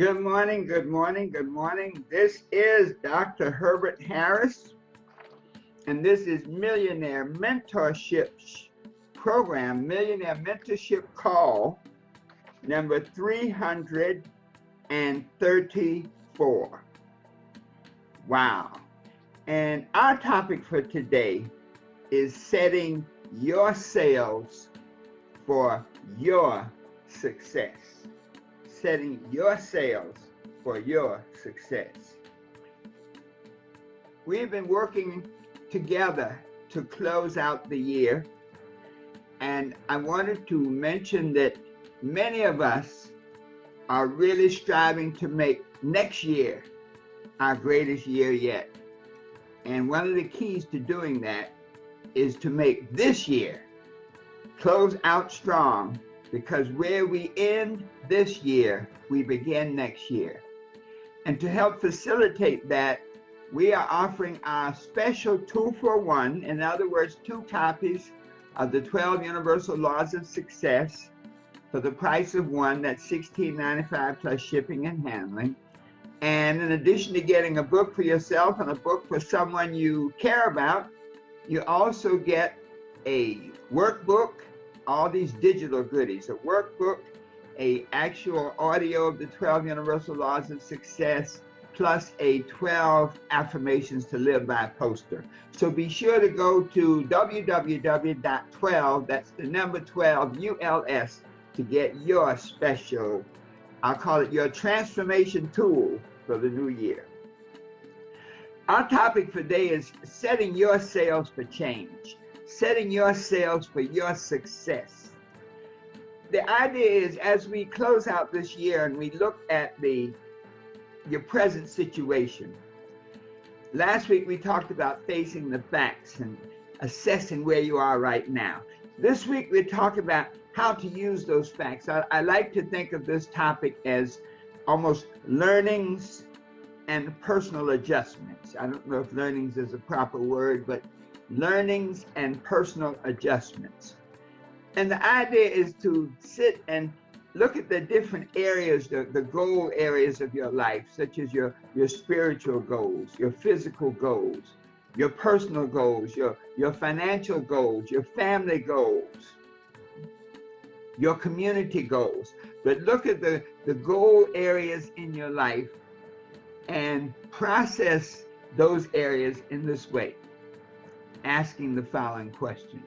Good morning, good morning, good morning. This is Dr. Herbert Harris, and this is Millionaire Mentorship Program, Millionaire Mentorship Call number 334. Wow. And our topic for today is setting your sales for your success. Setting your sales for your success. We've been working together to close out the year, and I wanted to mention that many of us are really striving to make next year our greatest year yet. And one of the keys to doing that is to make this year close out strong, because where we end this year, we begin next year. And to help facilitate that, we are offering our special 2-for-1, in other words, 2 copies of the 12 Universal Laws of Success for the price of 1. That's $16.95 plus shipping and handling. And in addition to getting a book for yourself and a book for someone you care about, you also get a workbook, all these digital goodies, a workbook, a actual audio of the 12 Universal Laws of Success, plus a 12 affirmations to live by poster. So be sure to go to www.12, that's the number 12, ULS, to get your special, I'll call it your transformation tool for the new year. Our topic for today is setting your sales for change. Setting your sales for your success. The idea is, as we close out this year and we look at your present situation. Last week we talked about facing the facts and assessing where you are right now. This week we're talking about how to use those facts. I like to think of this topic as almost learnings and personal adjustments. I don't know if learnings is a proper word, but learnings and personal adjustments. And the idea is to sit and look at the different areas, the goal areas of your life, such as your spiritual goals, your physical goals, your personal goals, your financial goals, your family goals, your community goals. But look at the goal areas in your life and process those areas in this way, asking the following questions.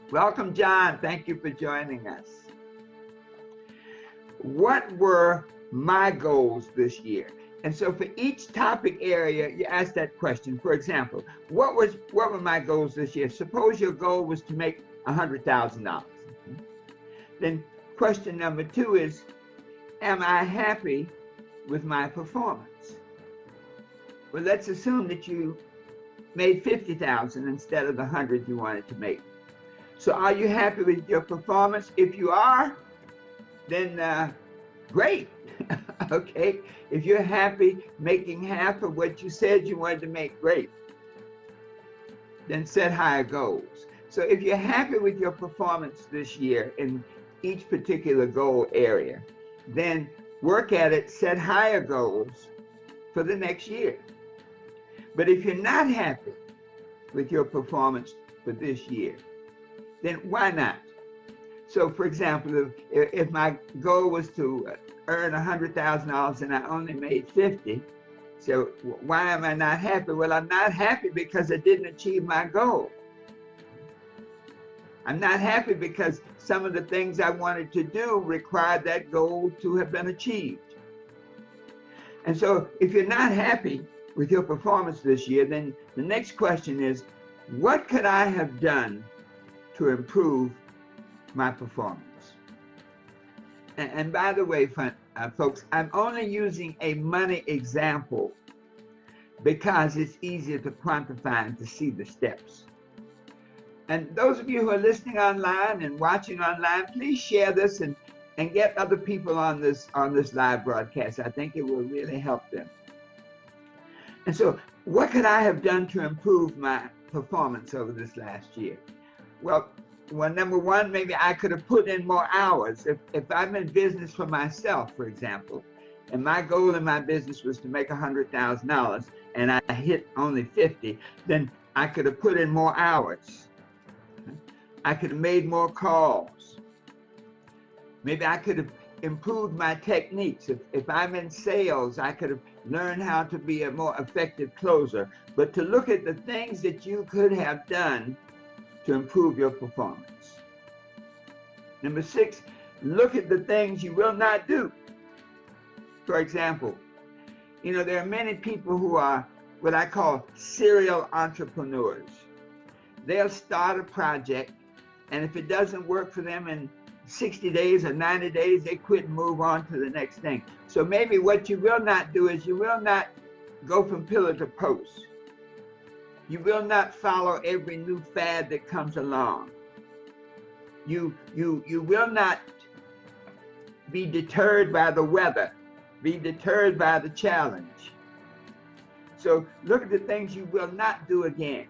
Welcome, John. Thank you for joining us. What were my goals this year? And so for each topic area, you ask that question. For example, what were my goals this year? Suppose your goal was to make $100,000. Then question number 2 is, am I happy with my performance? Well, let's assume that you made $50,000 instead of the $100,000 you wanted to make. So are you happy with your performance? If you are, then great. Okay. If you're happy making half of what you said you wanted to make, great. Then set higher goals. So if you're happy with your performance this year in each particular goal area, then work at it, set higher goals for the next year. But if you're not happy with your performance for this year, then why not? So for example, if my goal was to earn $100,000 and I only made 50, so why am I not happy? Well, I'm not happy because I didn't achieve my goal. I'm not happy because some of the things I wanted to do required that goal to have been achieved. And so if you're not happy with your performance this year, then the next question is, what could I have done to improve my performance? And by the way, folks, I'm only using a money example because it's easier to quantify and to see the steps. And those of you who are listening online and watching online, please share this and get other people on this live broadcast. I think it will really help them. And so, what could I have done to improve my performance over this last year? Well, Well, number one, maybe I could have put in more hours. If I'm in business for myself, for example, and my goal in my business was to make $100,000 and I hit only 50, then I could have put in more hours. I could have made more calls. Maybe I could have improved my techniques. If I'm in sales, I could have learned how to be a more effective closer. But to look at the things that you could have done to improve your performance. Number 6, look at the things you will not do. For example, there are many people who are what I call serial entrepreneurs. They'll start a project, and if it doesn't work for them in 60 days or 90 days, they quit and move on to the next thing. So maybe what you will not do is you will not go from pillar to post. You will not follow every new fad that comes along. You will not be deterred by the weather, be deterred by the challenge. So look at the things you will not do again.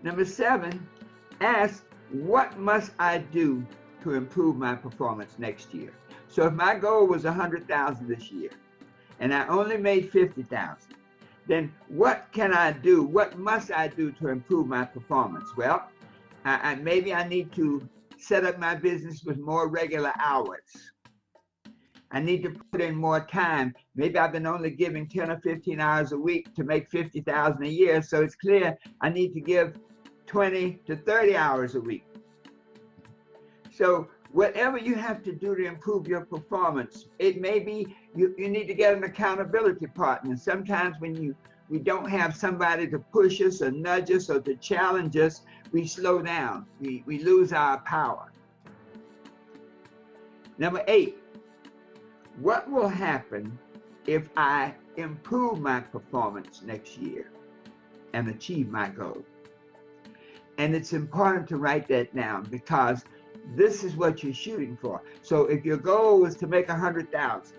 Number 7, ask, what must I do to improve my performance next year? So if my goal was 100,000 this year and I only made 50,000, then what can I do? What must I do to improve my performance? Well, maybe I need to set up my business with more regular hours. I need to put in more time. Maybe I've been only giving 10 or 15 hours a week to make 50,000 a year. So it's clear I need to give 20 to 30 hours a week. So whatever you have to do to improve your performance, it may be you need to get an accountability partner. Sometimes when we don't have somebody to push us or nudge us or to challenge us, we slow down. We lose our power. Number 8, what will happen if I improve my performance next year and achieve my goal? And it's important to write that down because this is what you're shooting for. So if your goal is to make 100,000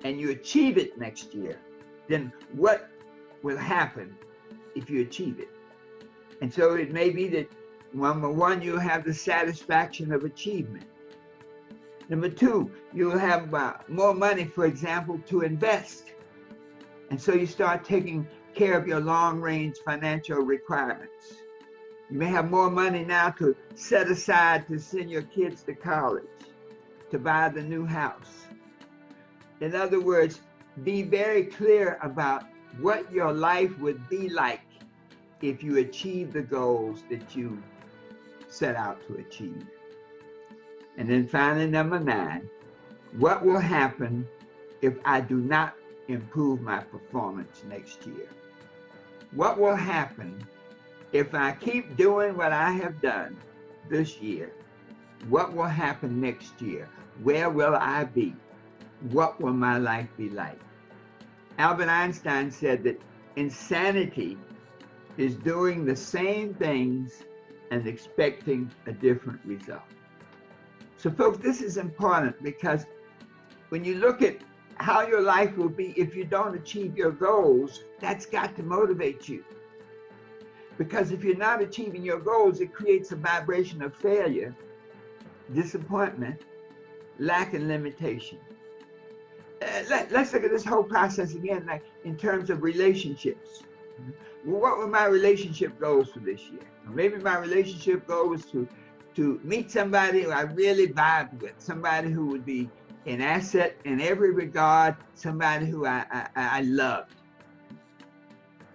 and you achieve it next year, then what will happen if you achieve it? And so it may be that, number 1, you'll have the satisfaction of achievement. Number 2, you'll have more money, for example, to invest. And so you start taking care of your long-range financial requirements. You may have more money now to set aside to send your kids to college, to buy the new house. In other words, be very clear about what your life would be like if you achieve the goals that you set out to achieve. And then finally, number 9, what will happen if I do not improve my performance next year? What will happen if I keep doing what I have done this year? What will happen next year? Where will I be? What will my life be like? Albert Einstein said that insanity is doing the same things and expecting a different result. So folks, this is important because when you look at how your life will be if you don't achieve your goals, that's got to motivate you. Because if you're not achieving your goals, it creates a vibration of failure, disappointment, lack, and limitation. Let's look at this whole process again, like in terms of relationships. Well, what were my relationship goals for this year? Maybe my relationship goal was to meet somebody who I really vibed with, somebody who would be an asset in every regard, somebody who I loved.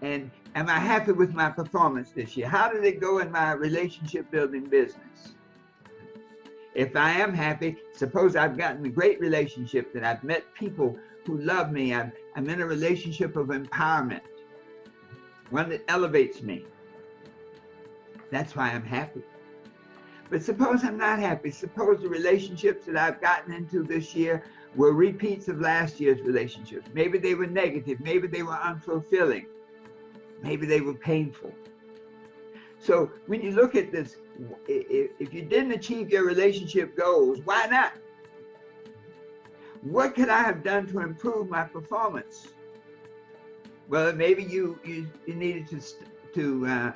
And am I happy with my performance this year? How did it go in my relationship building business? If I am happy, suppose I've gotten a great relationship, that I've met people who love me, I'm in a relationship of empowerment, one that elevates me. That's why I'm happy. But suppose I'm not happy. Suppose the relationships that I've gotten into this year were repeats of last year's relationships. Maybe they were negative. Maybe they were unfulfilling. Maybe they were painful. So when you look at this, if you didn't achieve your relationship goals, why not? What could I have done to improve my performance? Well, maybe you needed to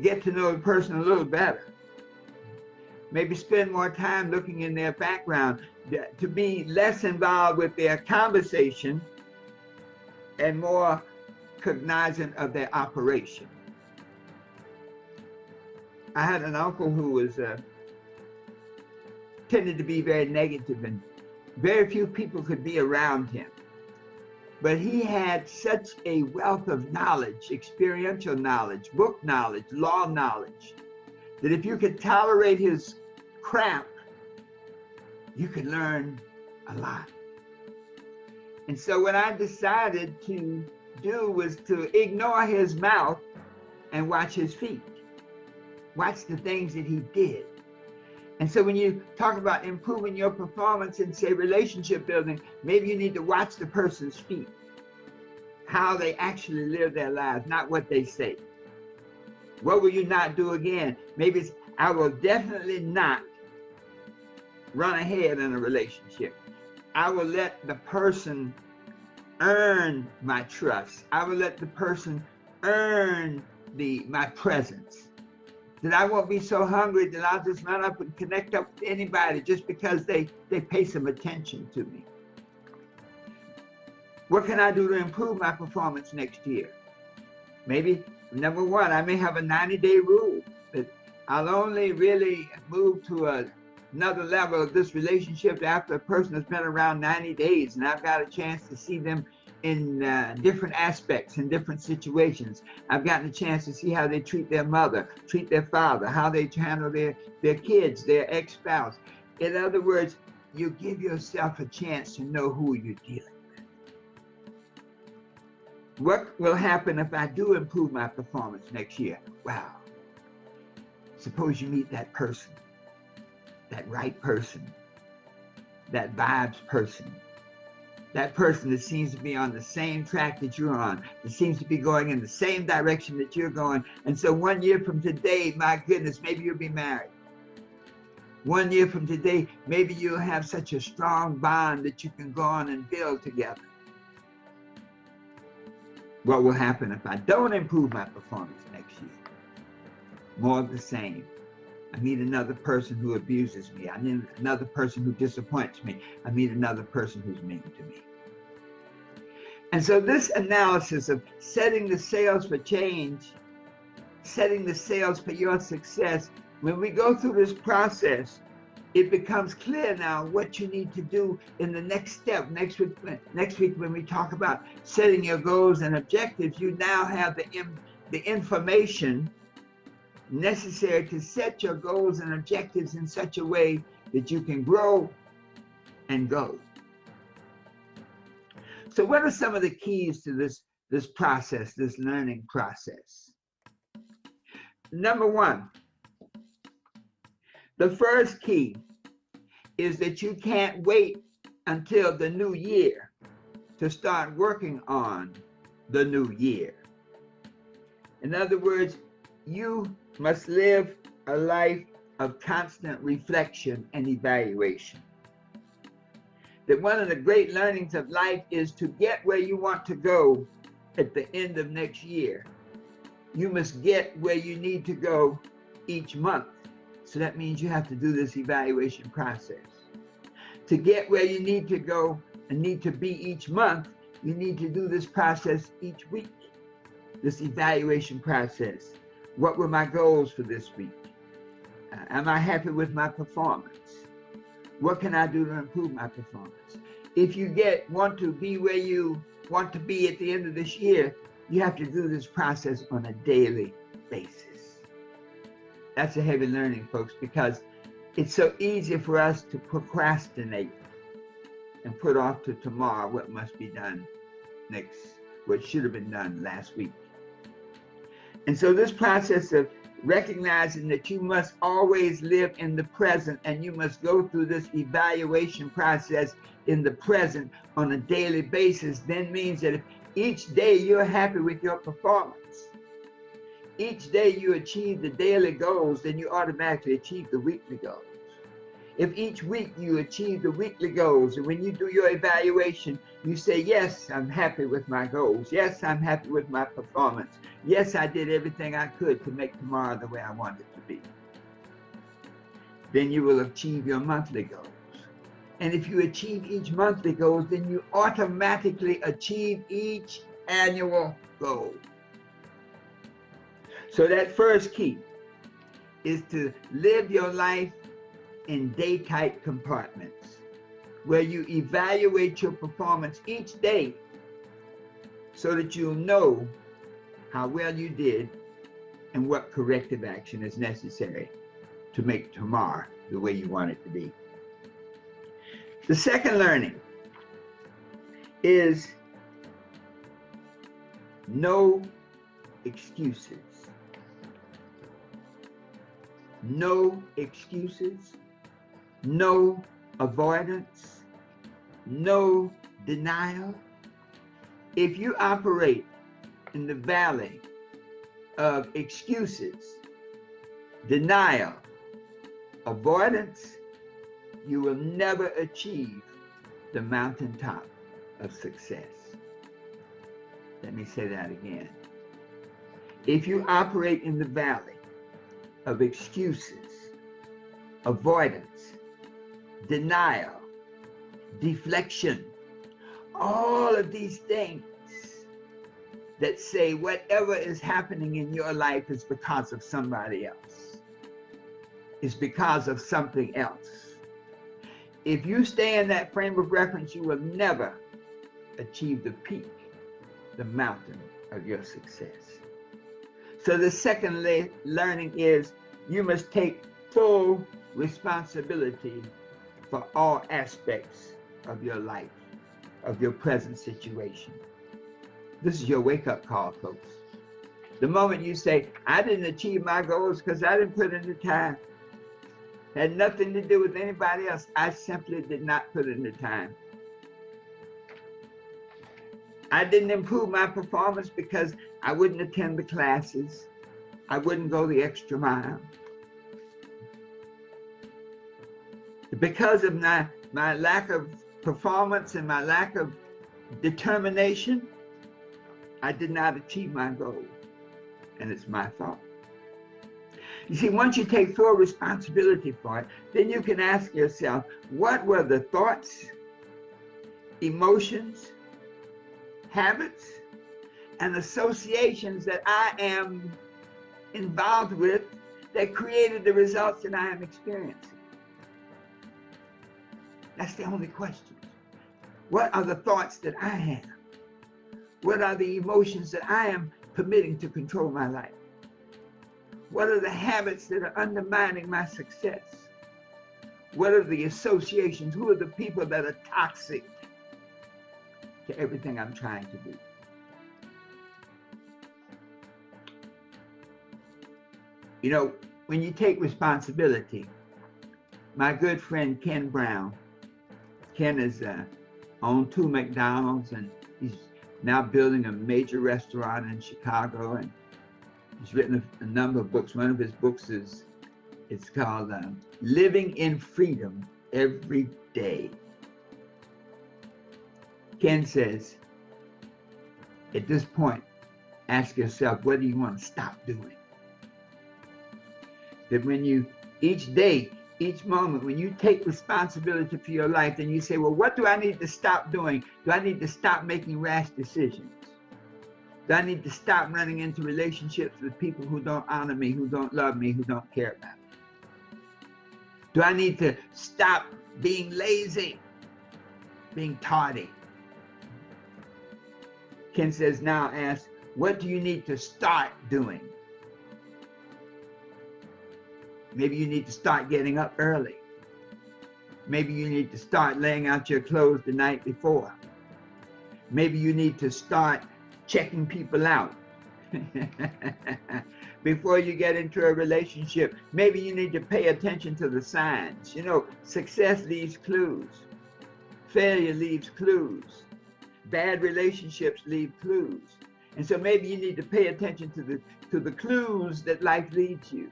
get to know the person a little better. Maybe spend more time looking in their background, to be less involved with their conversation and more cognizant of their operation. I had an uncle who was tended to be very negative, and very few people could be around him. But he had such a wealth of knowledge, experiential knowledge, book knowledge, law knowledge, that if you could tolerate his crap, you could learn a lot. And so what I decided to do was to ignore his mouth and watch his feet. Watch the things that he did. And so when you talk about improving your performance in, say, relationship building, maybe you need to watch the person's feet, how they actually live their lives, not what they say. What will you not do again? Maybe it's, I will definitely not run ahead in a relationship. I will let the person earn my trust. I will let the person earn my presence. That I won't be so hungry that I'll just run up and connect up with anybody just because they pay some attention to me. What can I do to improve my performance next year? Maybe, number one, I may have a 90-day rule that I'll only really move to another level of this relationship after a person has been around 90 days and I've got a chance to see them in different aspects, in different situations. I've gotten a chance to see how they treat their mother, treat their father, how they handle their kids, their ex-spouse. In other words, you give yourself a chance to know who you're dealing with. What will happen if I do improve my performance next year? Wow. Suppose you meet that person, that right person, that vibes person, that person that seems to be on the same track that you're on, that seems to be going in the same direction that you're going. And so 1 year from today, my goodness, maybe you'll be married. 1 year from today, maybe you'll have such a strong bond that you can go on and build together. What will happen if I don't improve my performance next year? More of the same. I meet another person who abuses me. I meet another person who disappoints me. I meet another person who's mean to me. And so this analysis of setting the sails for change, setting the sails for your success, when we go through this process, it becomes clear now what you need to do in the next step. Next week when we talk about setting your goals and objectives, you now have the information necessary to set your goals and objectives in such a way that you can grow and go. So what are some of the keys to this process, this learning process? Number one, the first key is that you can't wait until the new year to start working on the new year. In other words, you must live a life of constant reflection and evaluation. That one of the great learnings of life is to get where you want to go at the end of next year. You must get where you need to go each month. So that means you have to do this evaluation process. To get where you need to go and need to be each month, you need to do this process each week. This evaluation process. What were my goals for this week? Am I happy with my performance? What can I do to improve my performance? If you want to be where you want to be at the end of this year, you have to do this process on a daily basis. That's a heavy learning, folks, because it's so easy for us to procrastinate and put off to tomorrow what must be done what should have been done last week. And so this process of recognizing that you must always live in the present and you must go through this evaluation process in the present on a daily basis then means that if each day you're happy with your performance, each day you achieve the daily goals, then you automatically achieve the weekly goals. If each week you achieve the weekly goals, and when you do your evaluation, you say, yes, I'm happy with my goals. Yes, I'm happy with my performance. Yes, I did everything I could to make tomorrow the way I want it to be. then you will achieve your monthly goals. And if you achieve each monthly goal, then you automatically achieve each annual goal. So that first key is to live your life in day-type compartments, where you evaluate your performance each day so that you'll know how well you did and what corrective action is necessary to make tomorrow the way you want it to be. The second learning is no excuses. No excuses, no avoidance, no denial. If you operate in the valley of excuses, denial, avoidance, you will never achieve the mountaintop of success. Let me say that again. If you operate in the valley of excuses, avoidance, denial, deflection, all of these things that say whatever is happening in your life is because of somebody else, is because of something else. If you stay in that frame of reference, you will never achieve the peak, the mountain of your success. So the second learning is you must take full responsibility for all aspects of your life, of your present situation. This is your wake-up call, folks. The moment you say, I didn't achieve my goals because I didn't put in the time, had nothing to do with anybody else. I simply did not put in the time. I didn't improve my performance because I wouldn't attend the classes. I wouldn't go the extra mile. Because of my lack of performance and my lack of determination, I did not achieve my goal. And it's my fault. You see, once you take full responsibility for it, then you can ask yourself, what were the thoughts, emotions, habits, and associations that I am involved with that created the results that I am experiencing? That's the only question. What are the thoughts that I have? What are the emotions that I am permitting to control my life? What are the habits that are undermining my success? What are the associations? Who are the people that are toxic to everything I'm trying to do? You know, when you take responsibility, my good friend Ken Brown, Ken is owned 2 McDonald's, and he's now building a major restaurant in Chicago, and he's written a number of books. One of his books it's called Living in Freedom Every Day. Ken says, at this point, ask yourself, what do you want to stop doing? That when you, each day, each moment, when you take responsibility for your life, then you say, well, what do I need to stop doing? Do I need to stop making rash decisions? Do I need to stop running into relationships with people who don't honor me, who don't love me, who don't care about me? Do I need to stop being lazy, being tardy? Ken says, now ask, what do you need to start doing? Maybe you need to start getting up early. Maybe you need to start laying out your clothes the night before. Maybe you need to start checking people out before you get into a relationship. Maybe you need to pay attention to the signs. You know, success leaves clues. Failure leaves clues. Bad relationships leave clues. And so maybe you need to pay attention to the clues that life leads you.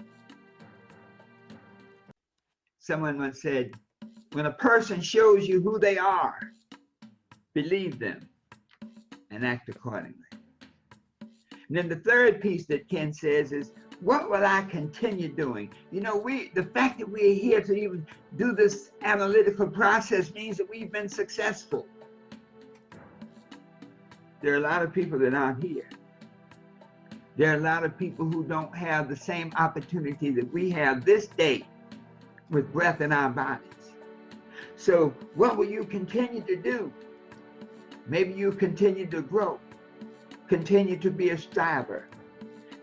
Someone once said, when a person shows you who they are, believe them and act accordingly. And then the third piece that Ken says is, What will I continue doing? You know, the fact that we're here to even do this analytical process means that we've been successful. There are a lot of people that aren't here. There are a lot of people who don't have the same opportunity that we have this day with breath in our bodies. So what will you continue to do? Maybe you continue to grow, continue to be a striver,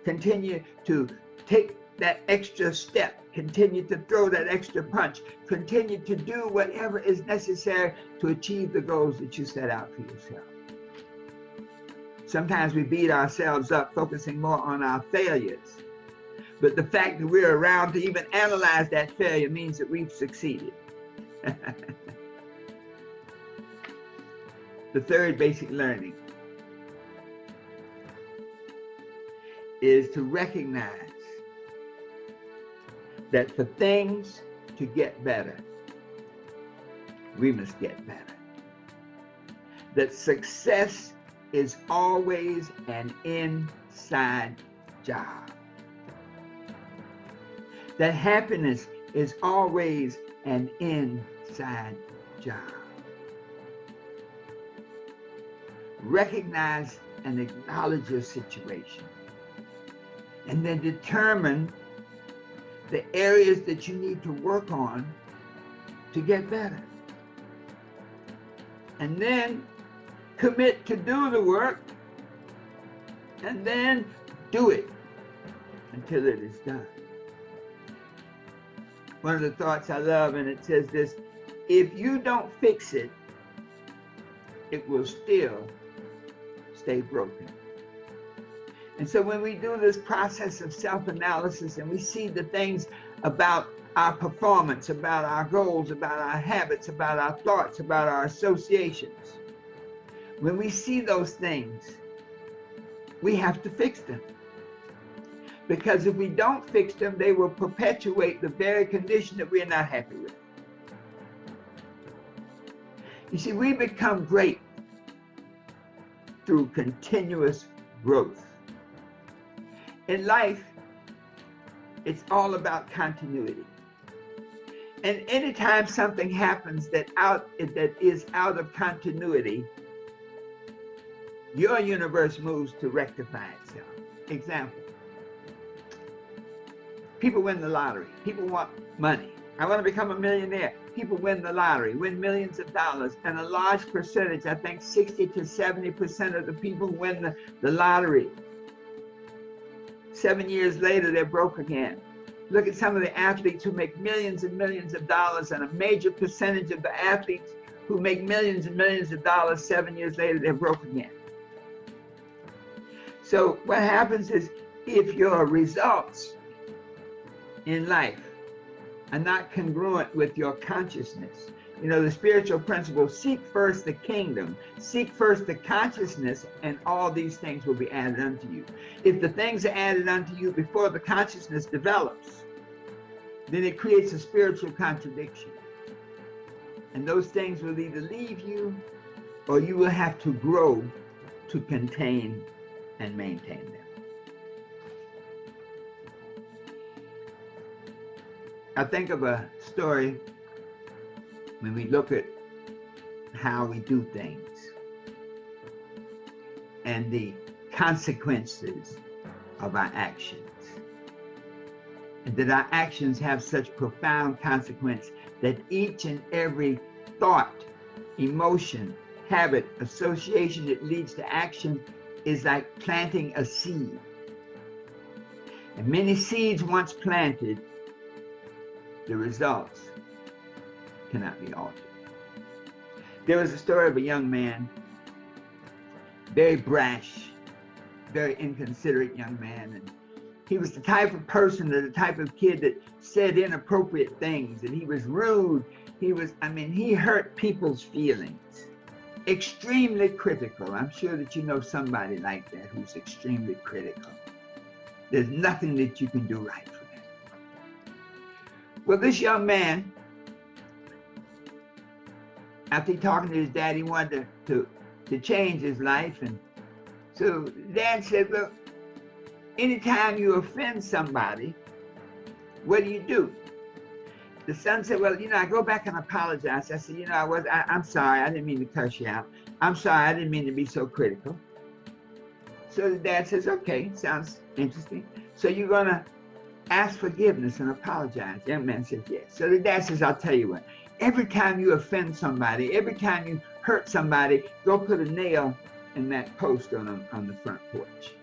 continue to take that extra step, continue to throw that extra punch, continue to do whatever is necessary to achieve the goals that you set out for yourself. Sometimes we beat ourselves up focusing more on our failures, but the fact that we're around to even analyze that failure means that we've succeeded. The third basic learning is to recognize that for things to get better, we must get better. That success is always an inside job. That happiness is always an inside job. Recognize and acknowledge your situation, and then determine the areas that you need to work on to get better. And then commit to do the work, and then do it until it is done. One of the thoughts I love, and it says this: if you don't fix it, it will still stay broken. And so when we do this process of self-analysis and we see the things about our performance, about our goals, about our habits, about our thoughts, about our associations, when we see those things, we have to fix them. Because if we don't fix them, they will perpetuate the very condition that we're not happy with. You see, we become great through continuous growth. In life, it's all about continuity. And anytime something happens that is out of continuity, your universe moves to rectify itself. Example: people win the lottery. People want money. I want to become a millionaire. People win the lottery, win millions of dollars, and a large percentage, I think 60 to 70% of the people who win the lottery, 7 years later, they're broke again. Look at some of the athletes who make millions and millions of dollars, and a major percentage of the athletes who make millions and millions of dollars, 7 years later, they're broke again. So what happens is, if your results in life are not congruent with your consciousness, you know, the spiritual principle: seek first the kingdom, seek first the consciousness, and all these things will be added unto you. If the things are added unto you before the consciousness develops, then it creates a spiritual contradiction. And those things will either leave you, or you will have to grow to contain and maintain them. I think of a story when we look at how we do things and the consequences of our actions. And that our actions have such profound consequence that each and every thought, emotion, habit, association that leads to action is like planting a seed. And many seeds once planted, the results cannot be altered. There was a story of a young man, very brash, very inconsiderate young man, and he was the type of person, or the type of kid that said inappropriate things, and he was rude. He hurt people's feelings. Extremely critical. I'm sure that you know somebody like that who's extremely critical. There's nothing that you can do right for them. Well, this young man, after talking to his dad, he wanted to change his life. And so Dad said, well, anytime you offend somebody, what do? The son said, well, I go back and apologize. I said, I'm sorry. I didn't mean to curse you out. I'm sorry. I didn't mean to be so critical. So the dad says, okay, sounds interesting. So you're going to ask forgiveness and apologize. The young man says, yes. So the dad says, I'll tell you what. Every time you offend somebody, every time you hurt somebody, go put a nail in that post on the front porch.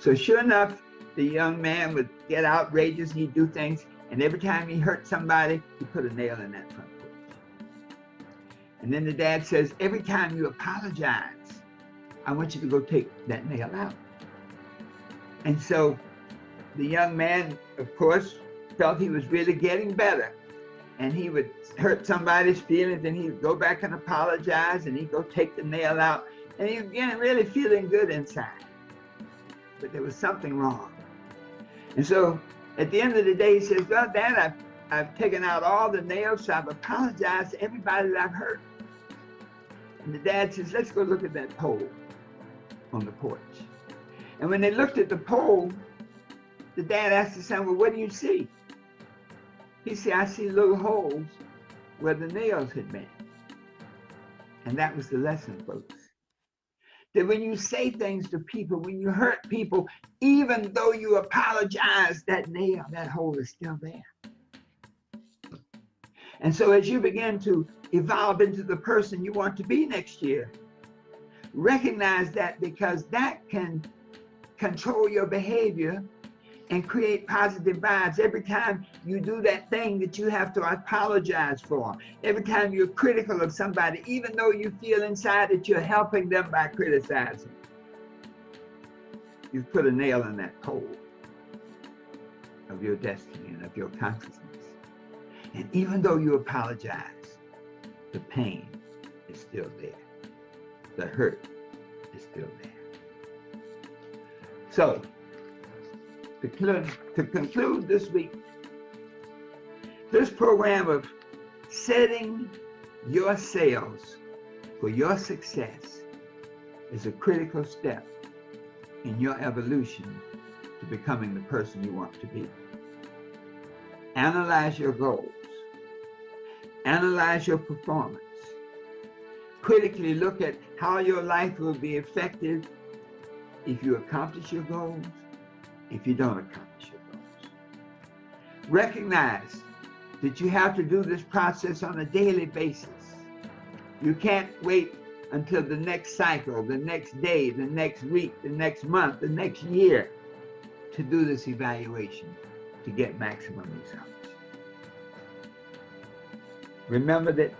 So sure enough, the young man would get outrageous. He'd do things. And every time he hurt somebody, he put a nail in that front porch. And then the dad says, every time you apologize, I want you to go take that nail out. And so the young man, of course, felt he was really getting better. And he would hurt somebody's feelings, and he'd go back and apologize, and he'd go take the nail out. And he was really feeling good inside. But there was something wrong. And so at the end of the day, he says, well, Dad, I've taken out all the nails, so I've apologized to everybody that I've hurt. And the dad says, let's go look at that pole on the porch. And when they looked at the pole, the dad asked the son, well, what do you see? He said, I see little holes where the nails had been. And that was the lesson, folks. That when you say things to people, when you hurt people, even though you apologize, that nail, that hole is still there. And so as you begin to evolve into the person you want to be next year, recognize that, because that can control your behavior and create positive vibes. Every time you do that thing that you have to apologize for, every time you're critical of somebody, even though you feel inside that you're helping them by criticizing, you've put a nail in that hole of your destiny and of your consciousness. And even though you apologize, the pain is still there. The hurt is still there. So, to conclude this week, this program of setting your sails for your success is a critical step in your evolution to becoming the person you want to be. Analyze your goals. Analyze your performance. Critically look at how your life will be effective if you accomplish your goals, if you don't accomplish your goals. Recognize that you have to do this process on a daily basis. You can't wait until the next cycle, the next day, the next week, the next month, the next year to do this evaluation to get maximum results. Remember that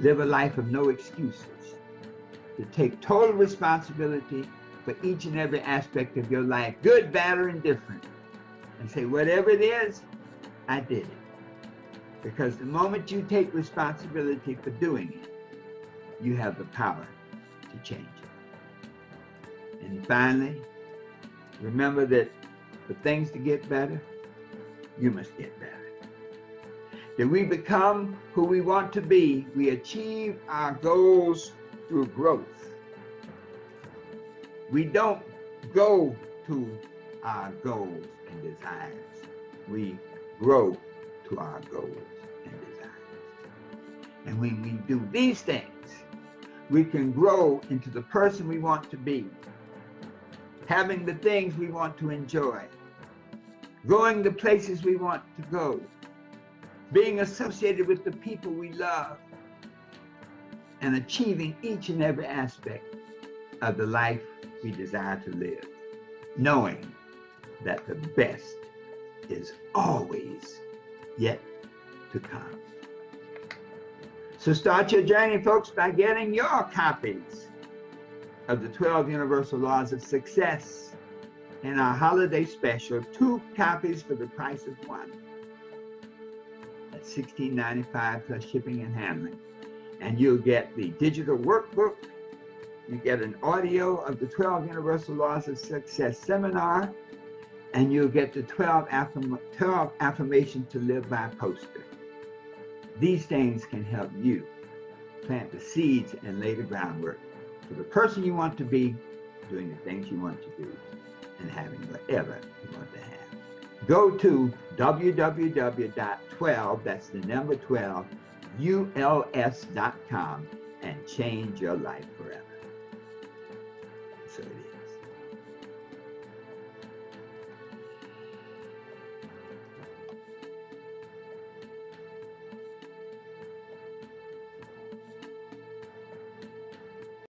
live a life of no excuses, to take total responsibility for each and every aspect of your life, good, bad, or indifferent, and say, whatever it is, I did it. Because the moment you take responsibility for doing it, you have the power to change it. And finally, remember that for things to get better, you must get better. That we become who we want to be, we achieve our goals through growth. We don't go to our goals and desires. We grow to our goals and desires. And when we do these things, we can grow into the person we want to be, having the things we want to enjoy, going the places we want to go, being associated with the people we love, and achieving each and every aspect of the life we desire to live, knowing that the best is always yet to come. So start your journey, folks, by getting your copies of the 12 Universal Laws of Success in our holiday special, 2 copies for the price of 1. That's $16.95 plus shipping and handling. And you'll get the digital workbook, you get an audio of the 12 Universal Laws of Success seminar, and you'll get the 12 affirmations to live by poster. These things can help you plant the seeds and lay the groundwork for the person you want to be, doing the things you want to do, and having whatever you want to have. Go to www.12, that's the number 12, uls.com and change your life forever. So it is.